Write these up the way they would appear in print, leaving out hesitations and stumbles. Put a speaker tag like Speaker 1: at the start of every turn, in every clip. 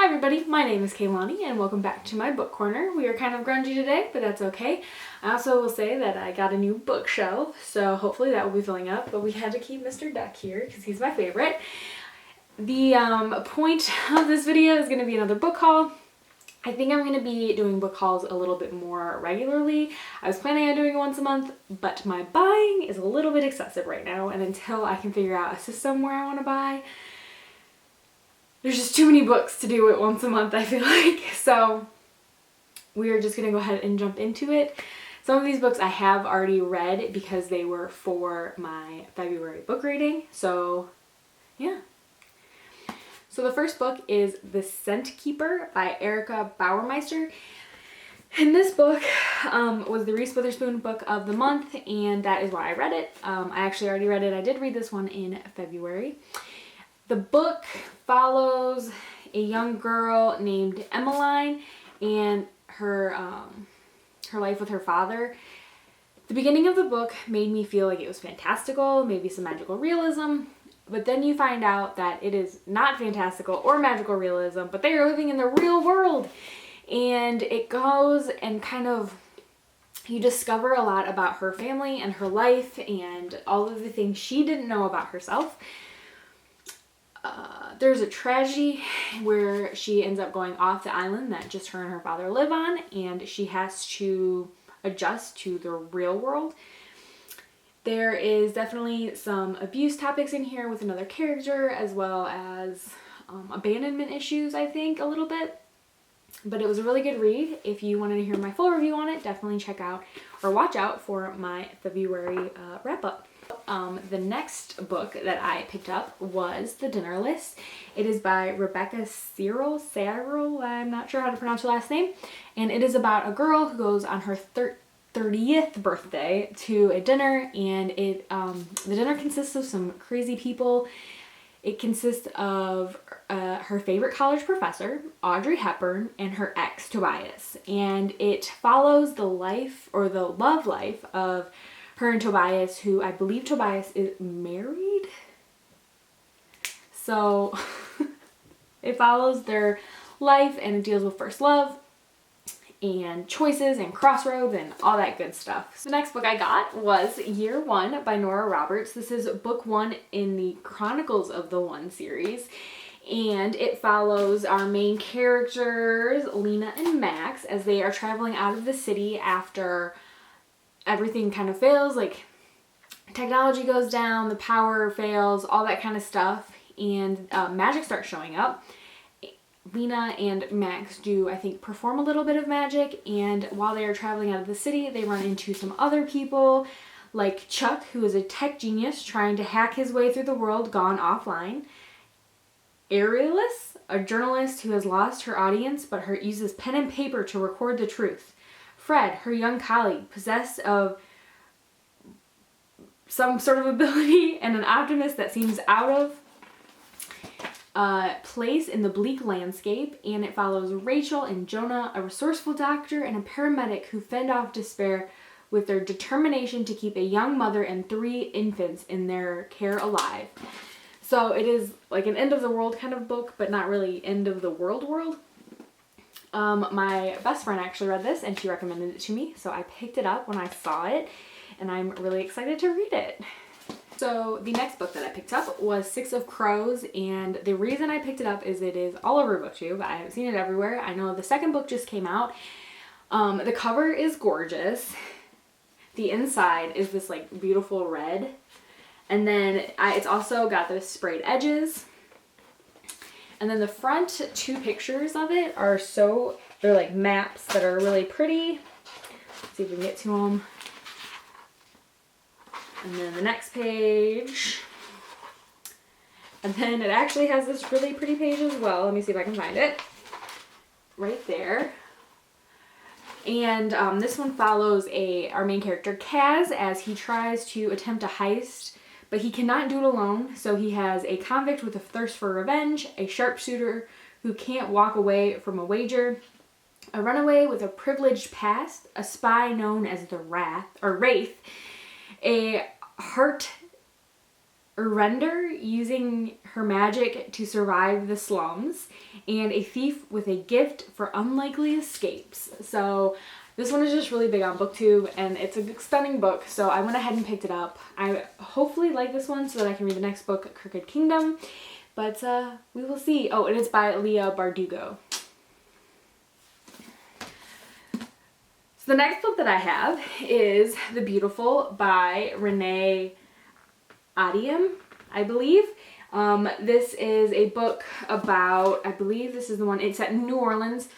Speaker 1: Hi everybody, my name is Eleni and welcome back to my book corner. We are kind of grungy today, but that's okay. I also will say that I got a new bookshelf, so hopefully that will be filling up, but we had to keep Mr. Duck here because he's my favorite. The point of this video is going to be another book haul. I think I'm going to be doing book hauls a little bit more regularly. I was planning on doing it once a month, but my buying is a little bit excessive right now, and until I can figure out a system where I want to buy, there's just too many books to do it once a month, I feel like. So we're just going to go ahead and jump into it. Some of these books I have already read because they were for my February book reading. So yeah. So the first book is The Scent Keeper by Erica Bauermeister. And this book was the Reese Witherspoon book of the month, and that is why I read it. I actually already read it. I did read this one in February. The book follows a young girl named Emmeline and her life with her father. The beginning of the book made me feel like it was fantastical, maybe some magical realism, but then you find out that it is not fantastical or magical realism, but they are living in the real world. And it goes and kind of, you discover a lot about her family and her life and all of the things she didn't know about herself. There's a tragedy where she ends up going off the island that just her and her father live on, and she has to adjust to the real world. There is definitely some abuse topics in here with another character, as well as abandonment issues, I think, a little bit. But it was a really good read. If you wanted to hear my full review on it, definitely check out or watch out for my February wrap-up. The next book that I picked up was The Dinner List. It is by Rebecca Cyril, I'm not sure how to pronounce her last name, and it is about a girl who goes on her 30th birthday to a dinner, and the dinner consists of some crazy people. It consists of her favorite college professor, Audrey Hepburn, and her ex, Tobias, and it follows the life or the love life of her and Tobias, who I believe Tobias is married. So it follows their life and it deals with first love and choices and crossroads and all that good stuff. So the next book I got was Year One by Nora Roberts. This is book one in the Chronicles of the One series. And it follows our main characters, Lena and Max, as they are traveling out of the city after everything kind of fails, like technology goes down, the power fails, all that kind of stuff, and magic starts showing up. Lena and Max do, I think, perform a little bit of magic, and while they are traveling out of the city, they run into some other people, like Chuck, who is a tech genius trying to hack his way through the world gone offline. Aristotle, a journalist who has lost her audience but uses pen and paper to record the truth. Fred, her young colleague, possessed of some sort of ability and an optimist that seems out of place in the bleak landscape. And it follows Rachel and Jonah, a resourceful doctor and a paramedic who fend off despair with their determination to keep a young mother and 3 infants in their care alive. So it is like an end of the world kind of book, but not really end of the world. My best friend actually read this and she recommended it to me, so I picked it up when I saw it and I'm really excited to read it. So the next book that I picked up was Six of Crows, and the reason I picked it up is it is all over BookTube. I have seen it everywhere. I know the second book just came out. The cover is gorgeous. The inside is this like beautiful red, and then it's also got the sprayed edges. And then the front 2 pictures of it are they're like maps that are really pretty. Let's see if we can get to them. And then the next page. And then it actually has this really pretty page as well. Let me see if I can find it. Right there. And this one follows our main character, Kaz, as he tries to attempt a heist, but he cannot do it alone, so he has a convict with a thirst for revenge, a sharpshooter who can't walk away from a wager, a runaway with a privileged past, a spy known as the Wraith, a render using her magic to survive the slums, and a thief with a gift for unlikely escapes. So this one is just really big on BookTube, and it's a stunning book, so I went ahead and picked it up. I hopefully like this one so that I can read the next book, Crooked Kingdom, but we will see. Oh, and it's by Leah Bardugo. So the next book that I have is The Beautiful by Renee Adiem, I believe. This is a book about, I believe this is the one, it's set in New Orleans,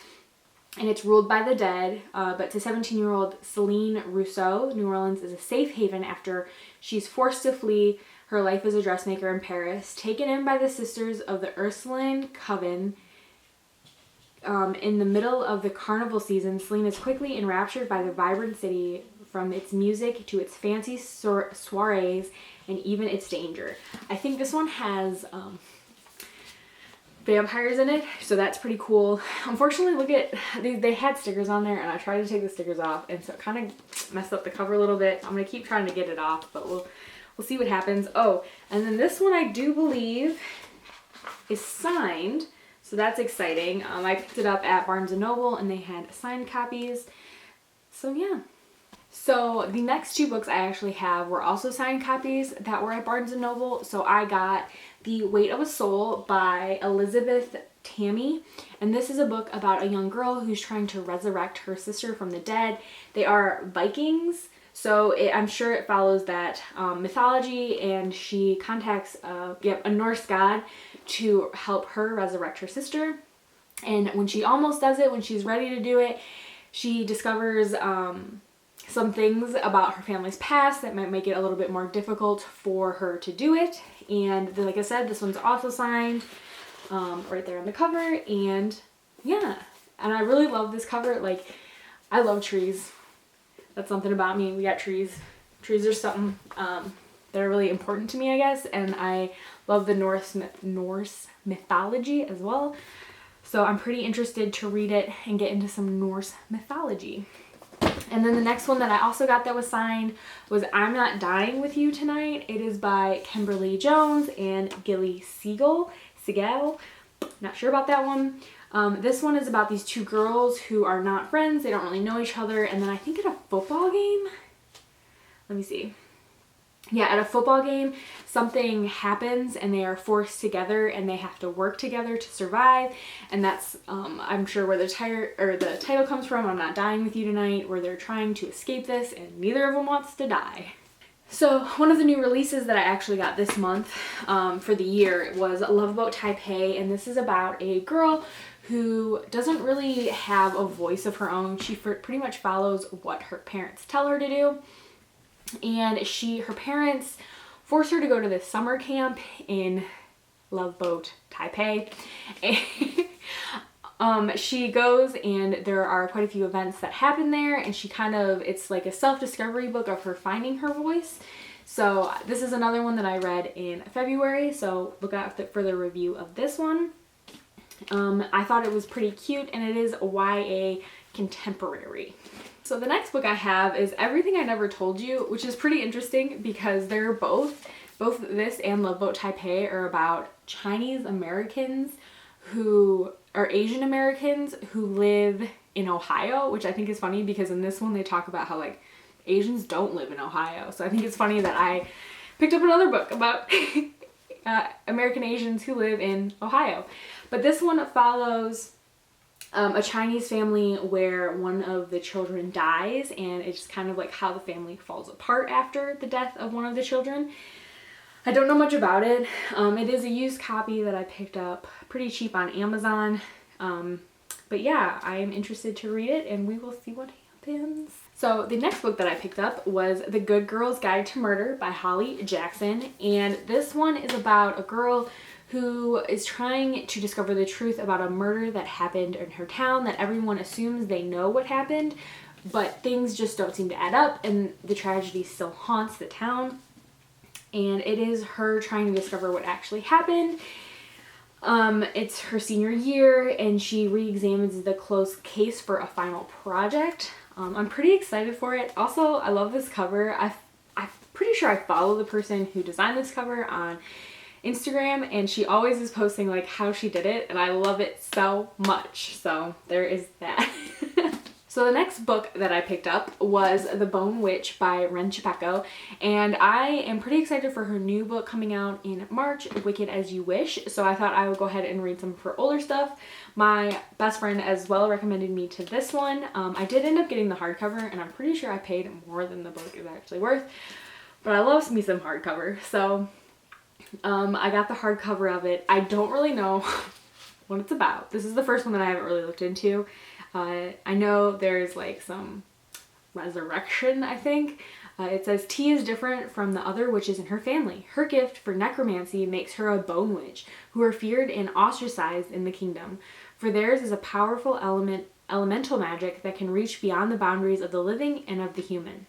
Speaker 1: and it's ruled by the dead, but to 17-year-old Celine Rousseau, New Orleans is a safe haven after she's forced to flee her life as a dressmaker in Paris. Taken in by the Sisters of the Ursuline Coven, in the middle of the carnival season, Celine is quickly enraptured by the vibrant city, from its music to its fancy soirees and even its danger. I think this one has vampires in it, so that's pretty cool. Unfortunately, look at these, they had stickers on there, and I tried to take the stickers off, and so it kind of messed up the cover a little bit. I'm gonna keep trying to get it off, but we'll see what happens. Oh, and then this one I do believe is signed. So that's exciting. I picked it up at Barnes & Noble and they had signed copies. So yeah. So the next two books I actually have were also signed copies that were at Barnes & Noble. So I got The Weight of a Soul by Elizabeth Tammy. And this is a book about a young girl who's trying to resurrect her sister from the dead. They are Vikings. So I'm sure it follows that mythology, and she contacts a Norse god to help her resurrect her sister. And when she almost does it, when she's ready to do it, she discovers some things about her family's past that might make it a little bit more difficult for her to do it. And like I said, this one's also signed right there on the cover. And yeah, and I really love this cover. Like, I love trees. That's something about me. We got trees. Trees are something that are really important to me, I guess. And I love the Norse mythology as well. So I'm pretty interested to read it and get into some Norse mythology. And then the next one that I also got that was signed was I'm Not Dying With You Tonight. It is by Kimberly Jones and Gilly Siegel. Not sure about that one. This one is about these two girls who are not friends. They don't really know each other. And then I think at a football game, let me see. Yeah, at a football game, something happens and they are forced together and they have to work together to survive. And that's, I'm sure, where the title comes from, I'm Not Dying With You Tonight, where they're trying to escape this and neither of them wants to die. So one of the new releases that I actually got this month for the year was Love Boat Taipei, and this is about a girl who doesn't really have a voice of her own. She pretty much follows what her parents tell her to do. And her parents force her to go to this summer camp in Love Boat Taipei. She goes and there are quite a few events that happen there, and it's like a self-discovery book of her finding her voice. So this is another one that I read in February, so look out for the review of this one. I thought it was pretty cute, and it is YA contemporary. So the next book I have is Everything I Never Told You, which is pretty interesting because they're both this and Love Boat Taipei are about Chinese Americans who are Asian Americans who live in Ohio, which I think is funny because in this one they talk about how like Asians don't live in Ohio. So I think it's funny that I picked up another book about American Asians who live in Ohio. But this one follows a Chinese family where one of the children dies, and it's just kind of like how the family falls apart after the death of one of the children. I don't know much about it. It is a used copy that I picked up pretty cheap on Amazon. But yeah, I am interested to read it and we will see what happens. So the next book that I picked up was The Good Girl's Guide to Murder by Holly Jackson. And this one is about a girl who is trying to discover the truth about a murder that happened in her town that everyone assumes they know what happened, but things just don't seem to add up and the tragedy still haunts the town. And it is her trying to discover what actually happened. It's her senior year and she re-examines the closed case for a final project. I'm pretty excited for it. Also, I love this cover. I pretty sure I follow the person who designed this cover on Instagram, and she always is posting like how she did it, and I love it so much. So there is that. So the next book that I picked up was The Bone Witch by Ren Chiapeko, and I am pretty excited for her new book coming out in March, Wicked as You Wish. So I thought I would go ahead and read some of her older stuff. My best friend as well recommended me to this one. I did end up getting the hardcover, and I'm pretty sure I paid more than the book is actually worth, but I love me some hardcover. So I got the hardcover of it. I don't really know what it's about. This is the first one that I haven't really looked into. I know there's like some resurrection, I think. It says T is different from the other witches in her family. Her gift for necromancy makes her a bone witch, who are feared and ostracized in the kingdom. For theirs is a powerful elemental magic that can reach beyond the boundaries of the living and of the human.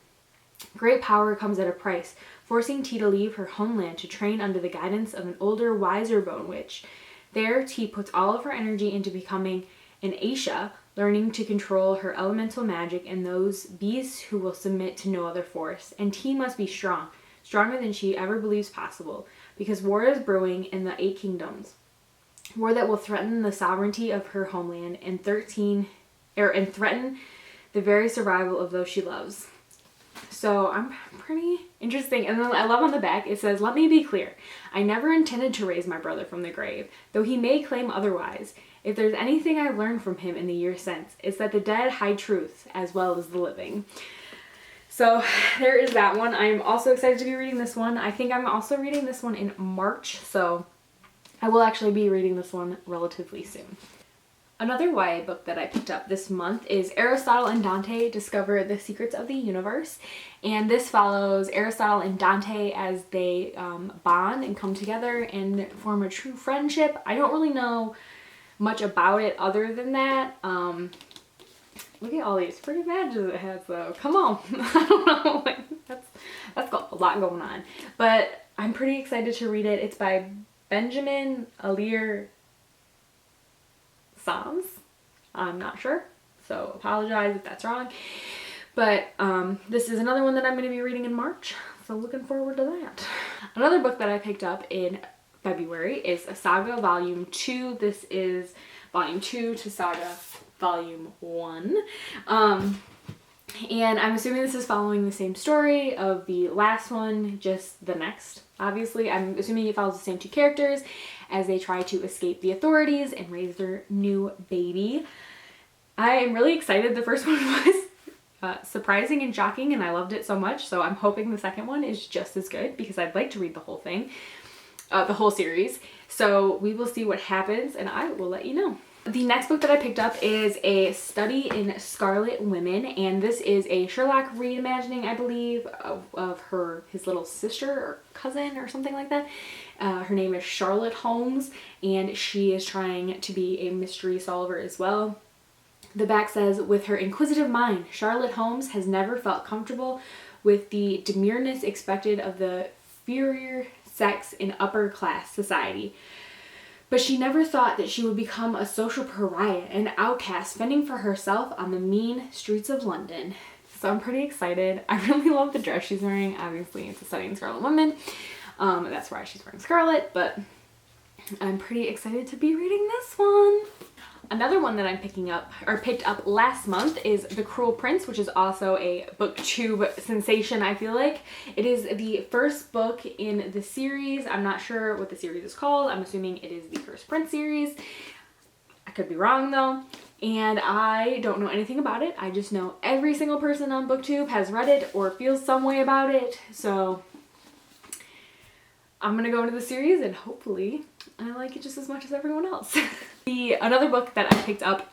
Speaker 1: Great power comes at a price, forcing T to leave her homeland to train under the guidance of an older, wiser bone witch. There, T puts all of her energy into becoming an Aisha, learning to control her elemental magic and those beasts who will submit to no other force. And T must be strong, stronger than she ever believes possible, because war is brewing in the 8 kingdoms. War that will threaten the sovereignty of her homeland and threaten the very survival of those she loves. So I'm pretty interesting. And then I love on the back, it says, "Let me be clear. I never intended to raise my brother from the grave, though he may claim otherwise. If there's anything I've learned from him in the years since, it's that the dead hide truths as well as the living." So there is that one. I'm also excited to be reading this one. I think I'm also reading this one in March, so I will actually be reading this one relatively soon. Another YA book that I picked up this month is Aristotle and Dante Discover the Secrets of the Universe. And this follows Aristotle and Dante as they bond and come together and form a true friendship. I don't really know much about it other than that. Look at all these pretty badges it has though. Come on. I don't know. Like, that's got a lot going on. But I'm pretty excited to read it. It's by Benjamin Alir Sams. I'm not sure, so apologize if that's wrong. But this is another one that I'm going to be reading in March, so looking forward to that. Another book that I picked up in February is Saga Volume 2. This is Volume 2 to Saga Volume 1. And I'm assuming this is following the same story of the last one, just the next. Obviously, I'm assuming it follows the same 2 characters as they try to escape the authorities and raise their new baby. I am really excited. The first one was surprising and shocking, and I loved it so much, so I'm hoping the second one is just as good because I'd like to read the whole thing, the whole series. So we will see what happens, and I will let you know. The next book that I picked up is A Study in Scarlet Women, and this is a Sherlock reimagining, I believe, of his little sister or cousin or something like that. Her name is Charlotte Holmes, and she is trying to be a mystery solver as well. The back says, "With her inquisitive mind, Charlotte Holmes has never felt comfortable with the demureness expected of the inferior sex in upper class society. But she never thought that she would become a social pariah, an outcast, fending for herself on the mean streets of London." So I'm pretty excited. I really love the dress she's wearing. Obviously, it's a Study in Scarlet Women. That's why she's wearing scarlet, but I'm pretty excited to be reading this one. Another one that I'm picked up last month is The Cruel Prince, which is also a booktube sensation, I feel like. It is the first book in the series. I'm not sure what the series is called. I'm assuming it is the Cursed Prince series. I could be wrong though. And I don't know anything about it. I just know every single person on booktube has read it or feels some way about it. So I'm gonna go into the series and hopefully I like it just as much as everyone else. Another book that I picked up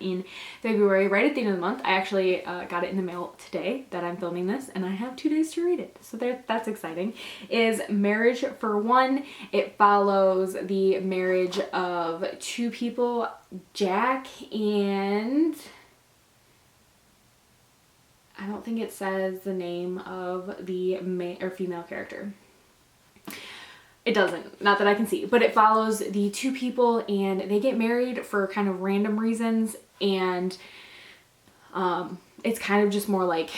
Speaker 1: in February, right at the end of the month, I actually got it in the mail today that I'm filming this, and I have 2 days to read it, so that's exciting, is Marriage for One. It follows the marriage of 2 people, Jack and... I don't think it says the name of the male or female character. It doesn't, not that I can see, but it follows the 2 people and they get married for kind of random reasons, and it's kind of just more like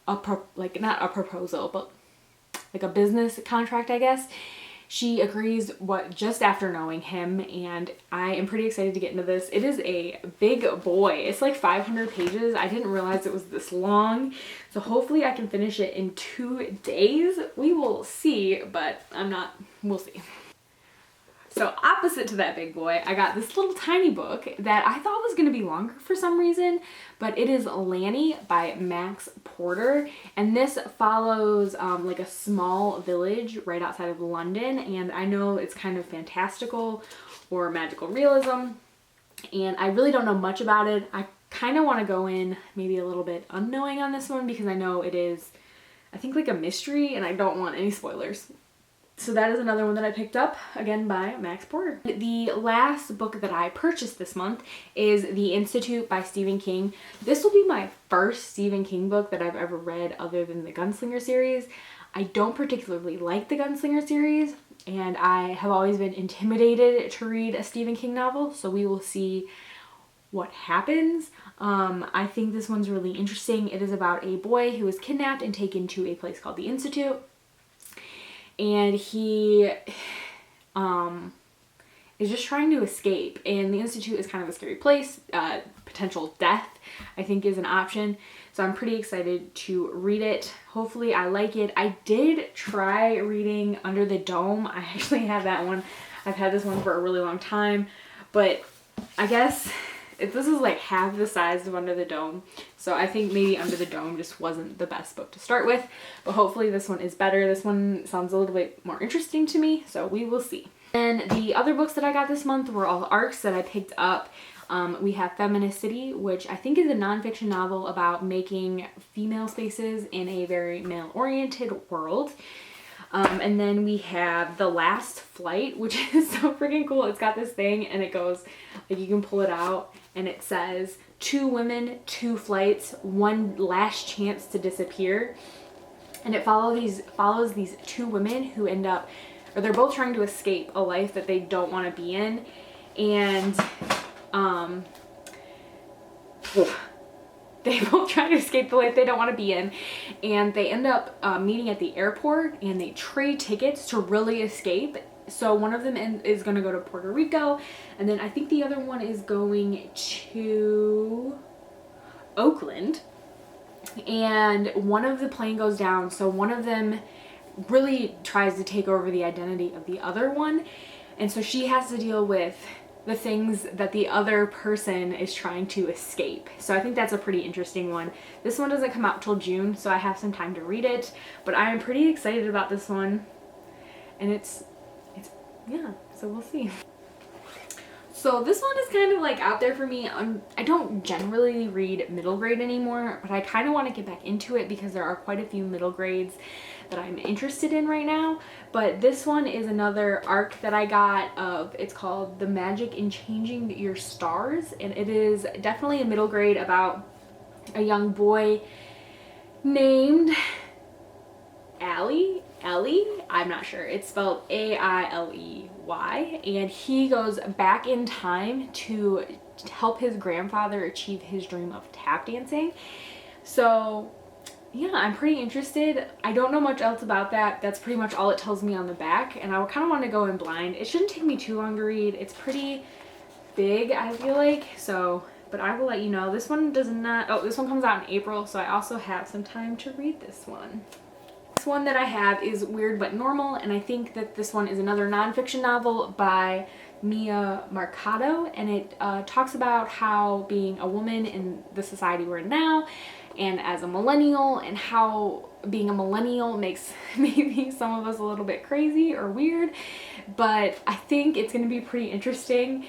Speaker 1: not a proposal, but like a business contract, I guess. She agrees just after knowing him, and I am pretty excited to get into this. It is a big boy. It's like 500 pages. I didn't realize it was this long, so hopefully I can finish it in 2 days. We will see, but we'll see. So opposite to that big boy, I got this little tiny book that I thought was going to be longer for some reason, but it is Lanny by Max Porter, and this follows like a small village right outside of London, and I know it's kind of fantastical or magical realism, and I really don't know much about it. I kind of want to go in maybe a little bit unknowing on this one because I know it is, I think, like a mystery, and I don't want any spoilers. So that is another one that I picked up, again by Max Porter. The last book that I purchased this month is The Institute by Stephen King. This will be my first Stephen King book that I've ever read other than the Gunslinger series. I don't particularly like the Gunslinger series, and I have always been intimidated to read a Stephen King novel, so we will see what happens. I think this one's really interesting. It is about a boy who is kidnapped and taken to a place called the Institute. And he is just trying to escape, and the Institute is kind of a scary place. Potential death, I think, is an option, so I'm pretty excited to read it. Hopefully I like it. I did try reading Under the Dome. I actually have that one. I've had this one for a really long time, but I guess this is like half the size of Under the Dome, so I think maybe Under the Dome just wasn't the best book to start with, but hopefully this one is better. This one sounds a little bit more interesting to me, so we will see. And the other books that I got this month were all ARCs that I picked up. We have Feminist City, which I think is a nonfiction novel about making female spaces in a very male-oriented world. And then we have The Last Flight, which is so freaking cool. It's got this thing and it goes, like, you can pull it out and it says 2 women, 2 flights, 1 last chance to disappear. And it follows these 2 women who end up, or they're both trying to escape a life that they don't want to be in. And they both try to escape the life they don't want to be in, and they end up meeting at the airport, and they trade tickets to really escape. So one of them is going to go to Puerto Rico, and then I think the other one is going to Oakland, and one of the plane goes down, so one of them really tries to take over the identity of the other one, and so she has to deal with the things that the other person is trying to escape. So I think that's a pretty interesting one. This one doesn't come out till June, so I have some time to read it, but I am pretty excited about this one, and it's yeah, so we'll see. So this one is kind of like out there for me. I don't generally read middle grade anymore, but I kind of want to get back into it because there are quite a few middle grades that I'm interested in right now. But this one is another ARC that I got of, it's called The Magic in Changing Your Stars, and it is definitely a middle grade about a young boy named Ellie, I'm not sure, it's spelled A-I-L-E-Y, and he goes back in time to help his grandfather achieve his dream of tap dancing. So yeah, I'm pretty interested. I don't know much else about that. That's pretty much all it tells me on the back, and I kind of want to go in blind. It shouldn't take me too long to read. It's pretty big, I feel like, so, but I will let you know. This one does not, oh, this one comes out in April, so I also have some time to read this one. This one that I have is Weird But Normal, and I think that this one is another nonfiction novel by Mia Mercado, and it talks about how being a woman in the society we're in now, and as a millennial, and how being a millennial makes maybe some of us a little bit crazy or weird, but I think it's going to be pretty interesting.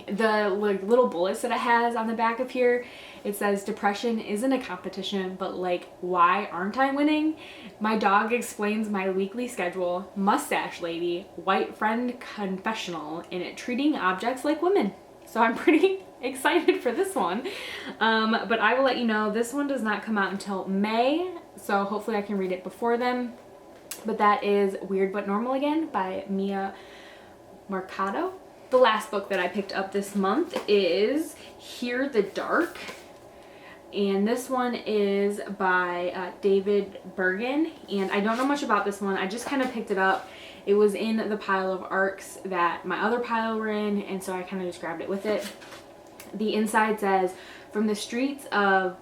Speaker 1: The little bullets that it has on the back of here, it says depression isn't a competition, but like, why aren't I winning? My dog explains my weekly schedule, mustache lady, white friend confessional, and it treating objects like women. So I'm pretty excited for this one, but I will let you know. This one does not come out until May, so hopefully I can read it before then. But that is Weird But Normal again by Mia Mercado. The last book that I picked up this month is Hear the Dark. and this one is by David Bergen, and I don't know much about this one. I just kind of picked it up. It was in the pile of ARCs that my other pile were in, and so I kind of just grabbed it with it. The inside says, from the streets of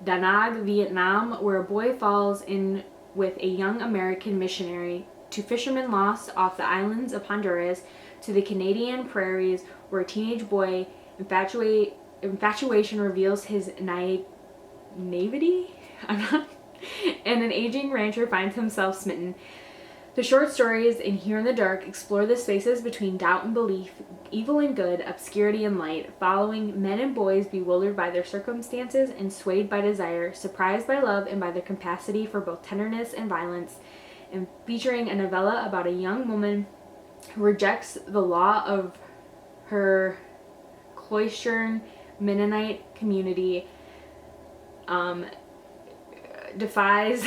Speaker 1: Da Nang, Vietnam, where a boy falls in with a young American missionary, to fishermen lost off the islands of Honduras, to the Canadian prairies where a teenage boy infatuation reveals his naivety and an aging rancher finds himself smitten. The short stories in Here in the Dark explore the spaces between doubt and belief, evil and good, obscurity and light, following men and boys bewildered by their circumstances and swayed by desire, surprised by love and by their capacity for both tenderness and violence, and featuring a novella about a young woman who rejects the law of her cloistered Mennonite community, defies,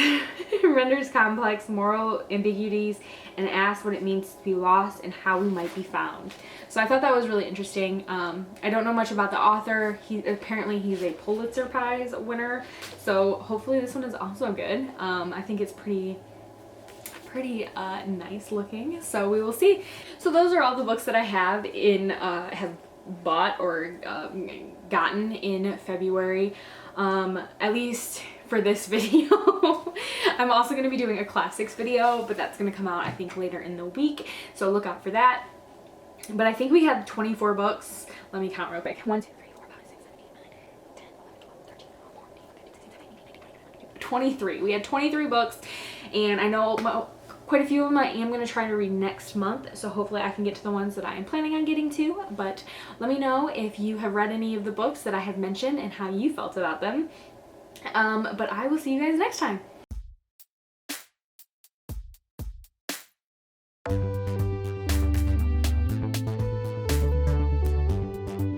Speaker 1: renders complex moral ambiguities, and asks what it means to be lost and how we might be found. So I thought that was really interesting. I don't know much about the author. Apparently he's a Pulitzer Prize winner, so hopefully this one is also good. I think it's pretty nice looking, so we will see. So those are all the books that I have bought or gotten in February, at least for this video. I'm also going to be doing a classics video, but that's going to come out I think later in the week, so look out for that. But I think we had 24 books. Let me count real quick. 1, 2, 3, 4, 5, 6, 7, 8, 9, 10, 11, 12, 13, 14, 15, 16, 17, 18, 19, 20, 23. We had 23 books, and I know quite a few of them I am going to try to read next month, so hopefully I can get to the ones that I am planning on getting to. But let me know if you have read any of the books that I have mentioned and how you felt about them. But I will see you guys next time.